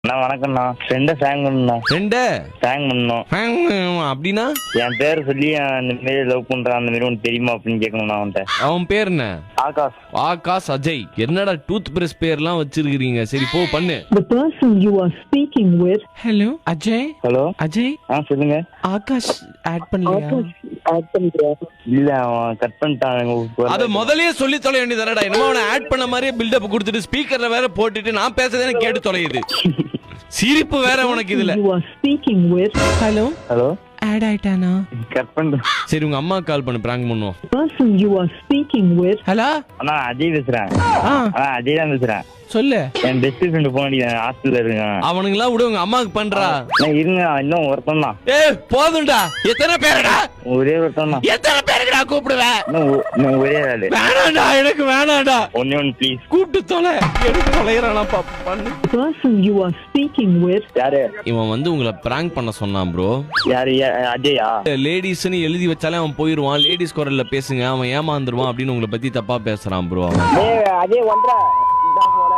நான் வணக்கம்ண்ணா. ஃப்ரெண்ட ஃபேங் பண்ணணும். ஃபேங் பண்ணணும் அப்படின்னா என் பேர் சொல்லி அந்த மாரி லவ் பண்றான் அந்த மாரி உனக்கு தெரியுமா அப்படின்னு கேட்கணும். நான் அவன்கிட்ட. அவன் பேர் என்ன? ஆகாஷ். ஆகாஷ் அஜய். என்னடா டூத் பிரஷ் பேர்லாம் வச்சிருக்கீங்க? சரி போ பண்ணு. The person you are speaking with. Hello Ajay. Hello Ajay சொல்லுங்க. ஆகாஷ் ஆட் பண்ணலையா? இல்ல அவன் கட் பண்ணிட்டான். அத முதல்லயே சொல்லி தொலை வேண்டியதானடா. என்னமோ அவனை ஆட் பண்ண மாதிரியே பில்டப் கொடுத்துட்டு ஸ்பீக்கர்ல வேற போட்டுட்டு நான் பேசுறதே எனக்கு கேட்டு தொலையுது. சிரிப்பு வேற உனக்கு இதுல. You are speaking with. Hello hello add ஆயிட்டானா? கட் பண்ணு. சரி உங்க அம்மா கால் பண்ணு, பிராங்க் பண்ணுவோம். The person you are speaking with. Hello அண்ணா அஜய் பேசுறேன். ஆ அஜய் தான் பேசுறேன். சொல்லு. என் பெஸ்ட் ஃப்ரெண்ட் போன் அடிக்கிறேன். ஹாஸ்டல்ல இருக்கான். அவனுங்களா விட உங்க அம்மாவுக்கு பண்றா. இருங்க இன்னும் ஒருத்தன் தான். போதும்டா. எத்தனை பேருடா? ஒரே ஒருத்தன் தான். எத்தனை பேருக்குடா கூப்பிடுவேன்? இன்னும் ஒரே ஆளு. வேணாம்டா, எனக்கு வேணாம்டா. ஒன்னு ப்ளீஸ். கூப்பிட்டு தொலை. எடுத்து தொலைறானா பண்ணு. The person you are speaking with. யாரு? இவன் வந்து உங்களை பிராங்க் பண்ண சொன்னான் ப்ரோ. யாரு? அஜயா? லேடிஸ்னு எழுதி வச்சாலே அவன் போயிருவான். லேடிஸ் குரல்ல பேசுங்க, அவன் ஏமாந்துருவான் அப்படின்னு உங்களை பத்தி தப்பா பேசுறான் ப்ரோ. அவன் அஜய் ஒன்றா